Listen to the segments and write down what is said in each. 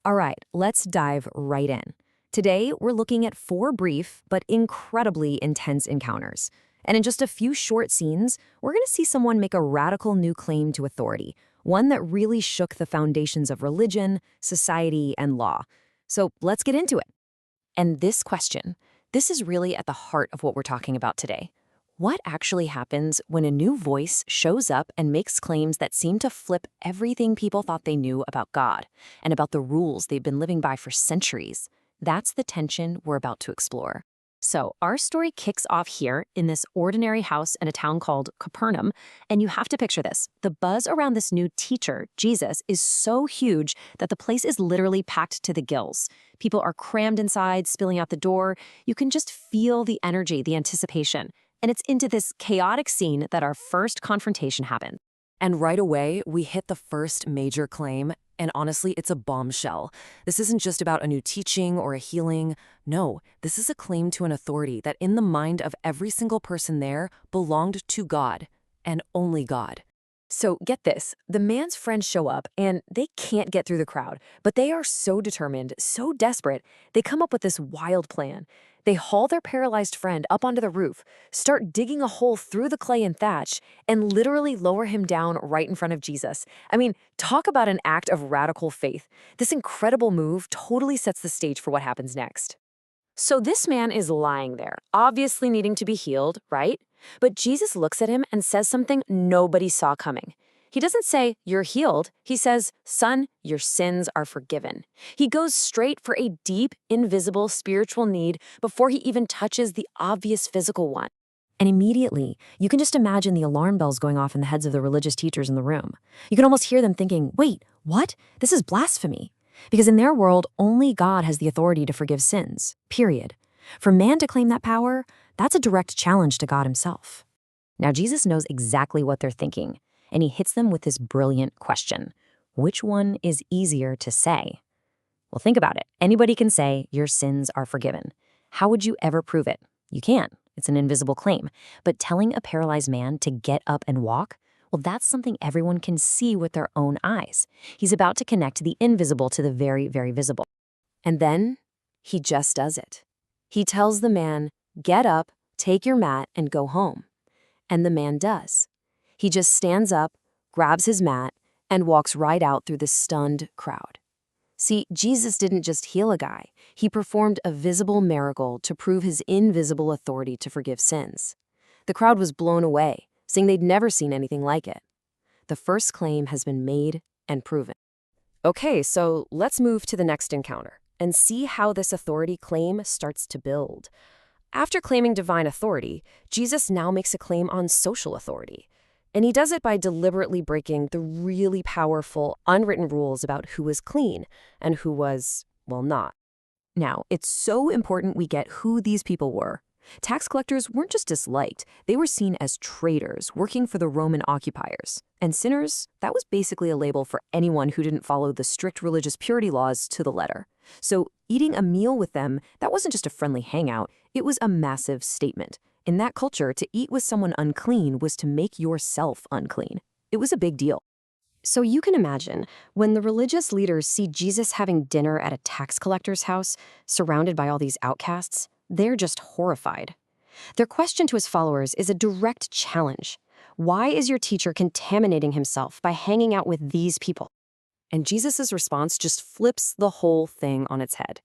All right, let's dive right in. Today, we're looking at 4 brief but incredibly intense encounters. And in just a few short scenes, we're going to see someone make a radical new claim to authority, one that really shook the foundations of religion, society, and law. So let's get into it. And this is really at the heart of what we're talking about today. What actually happens when a new voice shows up and makes claims that seem to flip everything people thought they knew about God and about the rules they've been living by for centuries? That's the tension we're about to explore. So, our story kicks off here in this ordinary house in a town called Capernaum, and you have to picture this. The buzz around this new teacher, Jesus, is so huge that the place is literally packed to the gills. People are crammed inside, spilling out the door. You can just feel the energy, the anticipation. And it's into this chaotic scene that our first confrontation happens. And right away, we hit the first major claim, and honestly, it's a bombshell. This isn't just about a new teaching or a healing. No, this is a claim to an authority that in the mind of every single person there belonged to God, and only God. So get this, the man's friends show up and they can't get through the crowd, but they are so determined, so desperate, they come up with this wild plan. They haul their paralyzed friend up onto the roof, start digging a hole through the clay and thatch, and literally lower him down right in front of Jesus. I mean, talk about an act of radical faith. This incredible move totally sets the stage for what happens next. So this man is lying there, obviously needing to be healed, right? But Jesus looks at him and says something nobody saw coming. He doesn't say, "You're healed." He says, "Son, your sins are forgiven." He goes straight for a deep, invisible spiritual need before he even touches the obvious physical one. And immediately, you can just imagine the alarm bells going off in the heads of the religious teachers in the room. You can almost hear them thinking, wait, what? This is blasphemy. Because in their world, only God has the authority to forgive sins, period. For man to claim that power, that's a direct challenge to God himself. Now, Jesus knows exactly what they're thinking, and he hits them with this brilliant question. Which one is easier to say? Well, think about it. Anybody can say, your sins are forgiven. How would you ever prove it? You can't. It's an invisible claim. But telling a paralyzed man to get up and walk, well, that's something everyone can see with their own eyes. He's about to connect the invisible to the very, very visible. And then he just does it. He tells the man, get up, take your mat, and go home. And the man does. He just stands up, grabs his mat, and walks right out through the stunned crowd. See, Jesus didn't just heal a guy. He performed a visible miracle to prove his invisible authority to forgive sins. The crowd was blown away, saying they'd never seen anything like it. The first claim has been made and proven. Okay, so let's move to the next encounter and see how this authority claim starts to build. After claiming divine authority, Jesus now makes a claim on social authority. And he does it by deliberately breaking the really powerful, unwritten rules about who was clean and who was, well, not. Now, it's so important we get who these people were. Tax collectors weren't just disliked, they were seen as traitors working for the Roman occupiers. And sinners, that was basically a label for anyone who didn't follow the strict religious purity laws to the letter. So eating a meal with them, that wasn't just a friendly hangout, it was a massive statement. In that culture, to eat with someone unclean was to make yourself unclean. It was a big deal. So you can imagine, when the religious leaders see Jesus having dinner at a tax collector's house, surrounded by all these outcasts, they're just horrified. Their question to his followers is a direct challenge. Why is your teacher contaminating himself by hanging out with these people? And Jesus' response just flips the whole thing on its head.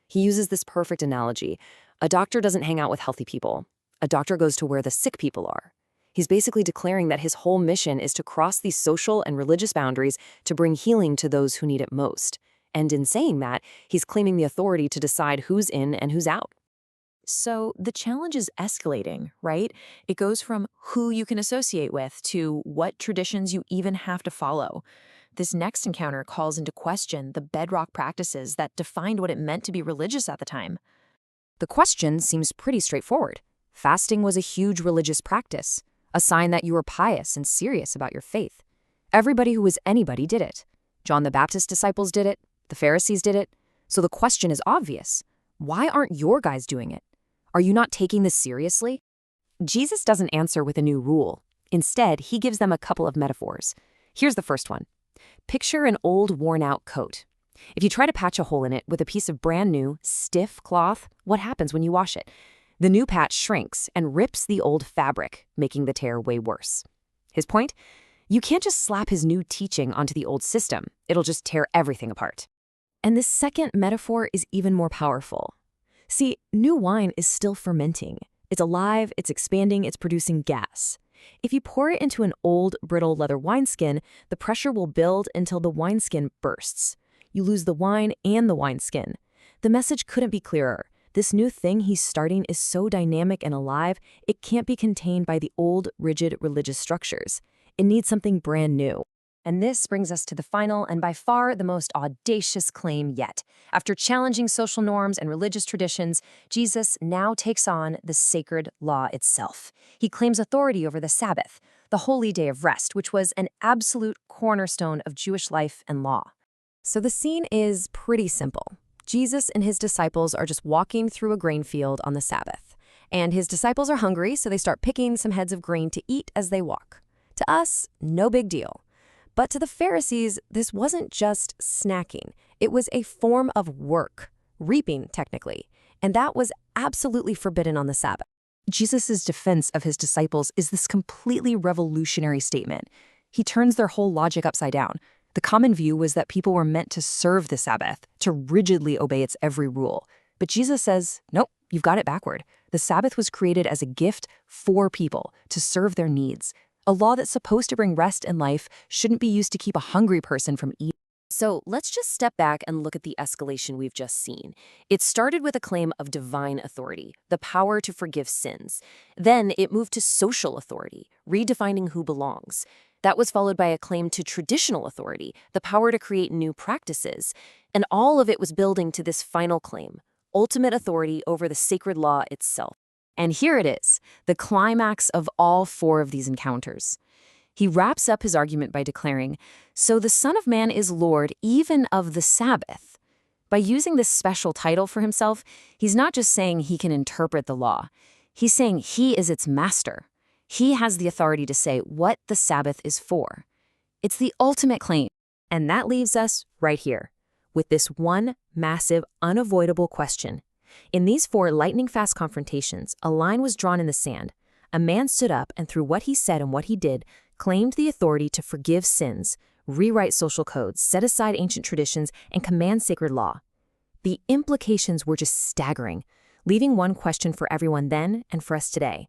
He uses this perfect analogy. A doctor doesn't hang out with healthy people. A doctor goes to where the sick people are. He's basically declaring that his whole mission is to cross these social and religious boundaries to bring healing to those who need it most. And in saying that, he's claiming the authority to decide who's in and who's out. So the challenge is escalating, right? It goes from who you can associate with to what traditions you even have to follow. This next encounter calls into question the bedrock practices that defined what it meant to be religious at the time. The question seems pretty straightforward. Fasting was a huge religious practice, a sign that you were pious and serious about your faith. Everybody who was anybody did it. John the Baptist's disciples did it. The Pharisees did it. So the question is obvious. Why aren't your guys doing it? Are you not taking this seriously? Jesus doesn't answer with a new rule. Instead, he gives them a couple of metaphors. Here's the first one. Picture an old, worn-out coat. If you try to patch a hole in it with a piece of brand new, stiff cloth, what happens when you wash it? The new patch shrinks and rips the old fabric, making the tear way worse. His point? You can't just slap his new teaching onto the old system. It'll just tear everything apart. And this second metaphor is even more powerful. See, new wine is still fermenting. It's alive, it's expanding, it's producing gas. If you pour it into an old, brittle leather wineskin, the pressure will build until the wineskin bursts. You lose the wine and the wineskin. The message couldn't be clearer. This new thing he's starting is so dynamic and alive, it can't be contained by the old, rigid religious structures. It needs something brand new. And this brings us to the final and by far the most audacious claim yet. After challenging social norms and religious traditions, Jesus now takes on the sacred law itself. He claims authority over the Sabbath, the holy day of rest, which was an absolute cornerstone of Jewish life and law. So the scene is pretty simple. Jesus and his disciples are just walking through a grain field on the Sabbath. And his disciples are hungry, so they start picking some heads of grain to eat as they walk. To us, no big deal. But to the Pharisees, this wasn't just snacking. It was a form of work, reaping technically, and that was absolutely forbidden on the Sabbath. Jesus' defense of his disciples is this completely revolutionary statement. He turns their whole logic upside down. The common view was that people were meant to serve the Sabbath, to rigidly obey its every rule. But Jesus says, nope, you've got it backward. The Sabbath was created as a gift for people, to serve their needs. A law that's supposed to bring rest and life shouldn't be used to keep a hungry person from eating. So let's just step back and look at the escalation we've just seen. It started with a claim of divine authority, the power to forgive sins. Then it moved to social authority, redefining who belongs. That was followed by a claim to traditional authority, the power to create new practices. And all of it was building to this final claim, ultimate authority over the sacred law itself. And here it is, the climax of all four of these encounters. He wraps up his argument by declaring, "So the Son of Man is Lord even of the Sabbath." By using this special title for himself, he's not just saying he can interpret the law. He's saying he is its master. He has the authority to say what the Sabbath is for. It's the ultimate claim. And that leaves us right here, with this one massive, unavoidable question. In these four lightning-fast confrontations, a line was drawn in the sand. A man stood up and through what he said and what he did, claimed the authority to forgive sins, rewrite social codes, set aside ancient traditions, and command sacred law. The implications were just staggering, leaving one question for everyone then and for us today.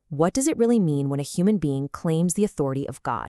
What does it really mean when a human being claims the authority of God?